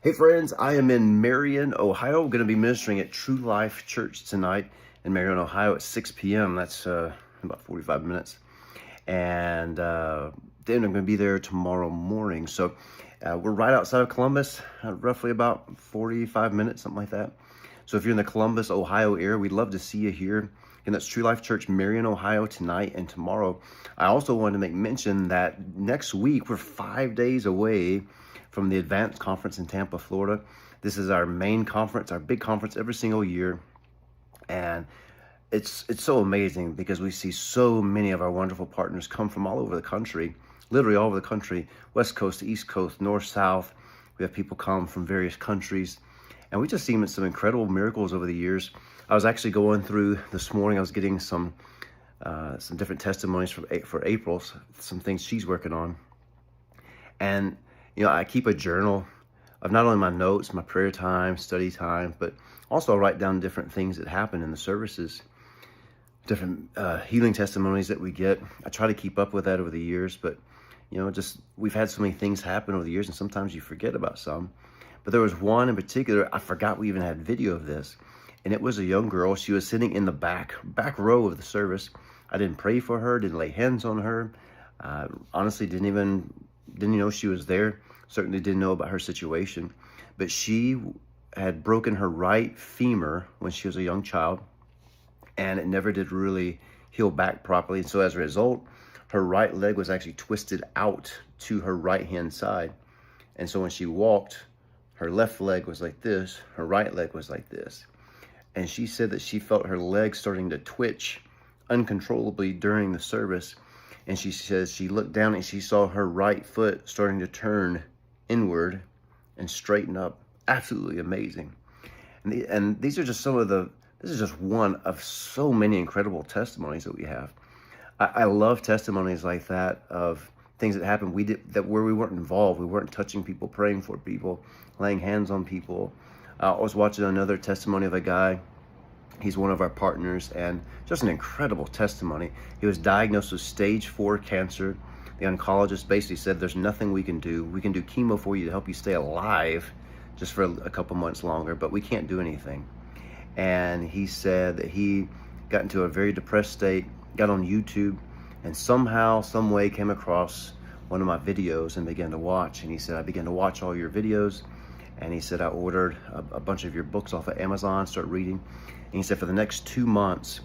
Hey friends, I am in Marion, Ohio. I'm going to be ministering at True Life Church tonight in Marion, Ohio at 6 p.m. That's about 45 minutes. And then I'm going to be there tomorrow morning. So we're right outside of Columbus, roughly about 45 minutes, something like that. So if you're in the Columbus, Ohio area, we'd love to see you here. And that's True Life Church, Marion, Ohio, tonight and tomorrow. I also wanted to make mention that next week, we're 5 days away from the Advanced Conference in Tampa, Florida. This is our main conference, our big conference every single year. And it's so amazing because we see so many of our wonderful partners come from all over the country, literally all over the country, West Coast, East Coast, North, South. We have people come from various countries. And we just seen some incredible miracles over the years. I was actually going through this morning, I was getting some different testimonies for April, some things she's working on. And I keep a journal of not only my notes, my prayer time, study time, but also I write down different things that happen in the services, different healing testimonies that we get. I try to keep up with that over the years, but we've had so many things happen over the years, and sometimes you forget about some. But there was one in particular, I forgot we even had video of this, and it was a young girl. She was sitting in the back row of the service. I didn't pray for her, didn't lay hands on her. Honestly, didn't know she was there. Certainly didn't know about her situation. But she had broken her right femur when she was a young child, and it never did really heal back properly. And so as a result, her right leg was actually twisted out to her right-hand side. And so when she walked, her left leg was like this, her right leg was like this. And she said that she felt her leg starting to twitch uncontrollably during the service. And she says she looked down and she saw her right foot starting to turn inward and straighten up. Absolutely amazing. And these are just this is just one of so many incredible testimonies that we have. I love testimonies like that of things that happened where we weren't involved. We weren't touching people, praying for people, laying hands on people. I was watching another testimony of a guy. He's one of our partners, and just an incredible testimony. He was diagnosed with stage 4 cancer. The oncologist basically said, there's nothing we can do. We can do chemo for you to help you stay alive just for a couple months longer, but we can't do anything. And he said that he got into a very depressed state, got on YouTube, and somehow, some way came across one of my videos and began to watch. And he said, I began to watch all your videos. And he said, I ordered a bunch of your books off of Amazon, started reading. And he said, for the next 2 months,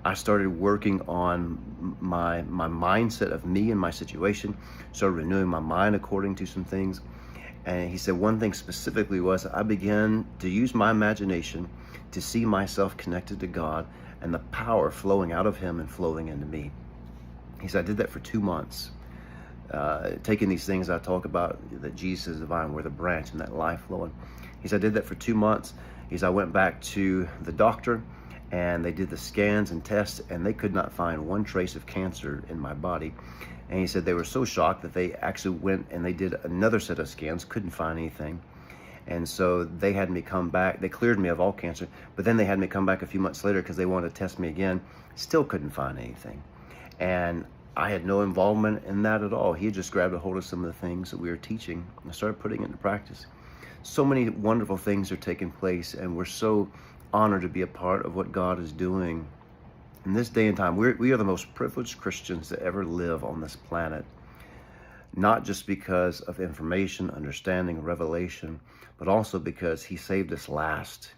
I started working on my mindset of me and my situation, started renewing my mind according to some things. And he said one thing specifically was, I began to use my imagination to see myself connected to God and the power flowing out of him and flowing into me. He said, I did that for 2 months. Taking these things I talk about, that Jesus is the vine, we're the branch, and that life flowing. He said, I did that for 2 months. He said, I went back to the doctor and they did the scans and tests, and they could not find one trace of cancer in my body. And he said they were so shocked that they actually went and they did another set of scans, couldn't find anything. And so they had me come back. They cleared me of all cancer, but then they had me come back a few months later because they wanted to test me again. Still couldn't find anything. And I had no involvement in that at all. He had just grabbed a hold of some of the things that we were teaching and started putting it into practice. So many wonderful things are taking place, and we're so honored to be a part of what God is doing in this day and time. We are the most privileged Christians to ever live on this planet, not just because of information, understanding, revelation, but also because he saved us last,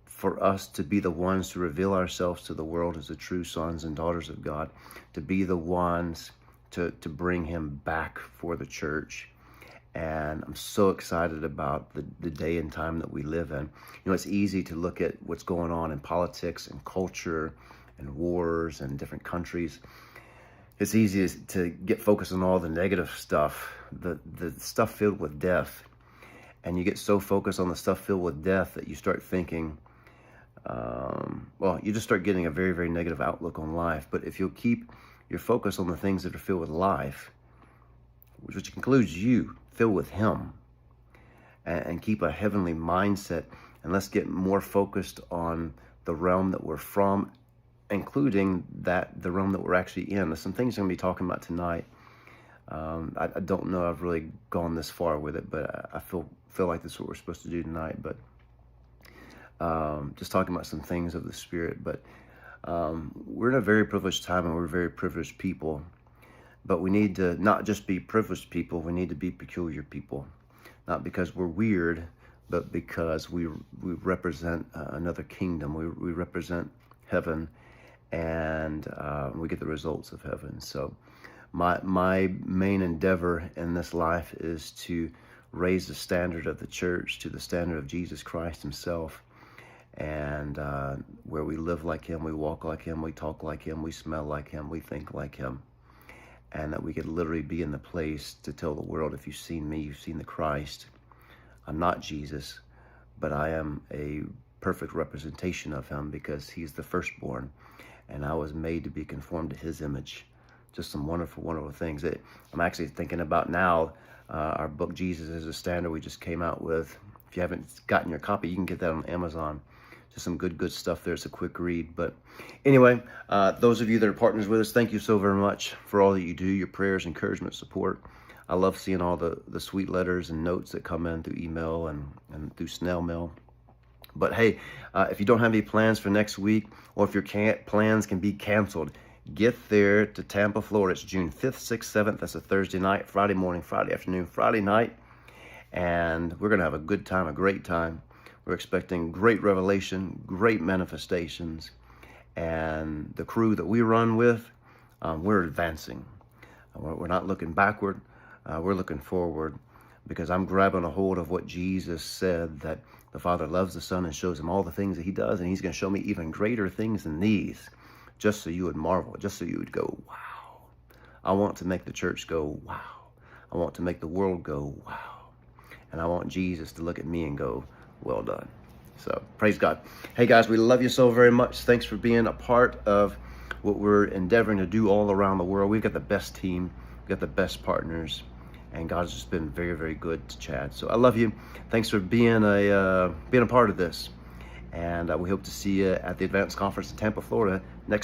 for us to be the ones to reveal ourselves to the world as the true sons and daughters of God, to be the ones to bring him back for the church. And I'm so excited about the day and time that we live in. It's easy to look at what's going on in politics and culture and wars and different countries. It's easy to get focused on all the negative stuff, the stuff filled with death. And you get so focused on the stuff filled with death that you start thinking, you just start getting a very, very negative outlook on life. But if you'll keep your focus on the things that are filled with life, which includes you, filled with him, and keep a heavenly mindset, and let's get more focused on the realm that we're from, including the realm that we're actually in. There's some things I'm going to be talking about tonight I don't know I've really gone this far with it, but I feel like this is what we're supposed to do tonight. But just talking about some things of the Spirit. But we're in a very privileged time, and we're very privileged people. But we need to not just be privileged people, we need to be peculiar people. Not because we're weird, but because we represent another kingdom. We represent heaven, and we get the results of heaven. So my main endeavor in this life is to raise the standard of the church to the standard of Jesus Christ himself, and where we live like him, we walk like him, we talk like him, we smell like him, we think like him. And that we could literally be in the place to tell the world, if you've seen me, you've seen the Christ. I'm not Jesus, but I am a perfect representation of him, because he's the firstborn, and I was made to be conformed to his image. Just some wonderful, wonderful things that I'm actually thinking about now. Our book, Jesus is a Standard, we just came out with. If you haven't gotten your copy, you can get that on Amazon. Just some good stuff there. It's a quick read. But anyway, those of you that are partners with us, thank you so very much for all that you do, your prayers, encouragement, support. I love seeing all the sweet letters and notes that come in through email and through snail mail. But hey, if you don't have any plans for next week, or if your plans can be canceled, get there to Tampa, Florida. It's June 5th, 6th, 7th. That's a Thursday night, Friday morning, Friday afternoon, Friday night. And we're going to have a good time, a great time. We're expecting great revelation, great manifestations. And the crew that we run with, we're advancing. We're not looking backward. We're looking forward, because I'm grabbing a hold of what Jesus said, that the Father loves the Son and shows him all the things that he does. And he's going to show me even greater things than these, just so you would marvel, just so you would go, wow. I want to make the church go, wow. I want to make the world go, wow. And I want Jesus to look at me and go, well done. So praise God. Hey guys, we love you so very much. Thanks for being a part of what we're endeavoring to do all around the world. We've got the best team, we've got the best partners, and God's just been very, very good to Chad. So I love you. Thanks for being a part of this. And we hope to see you at the Advanced Conference in Tampa, Florida next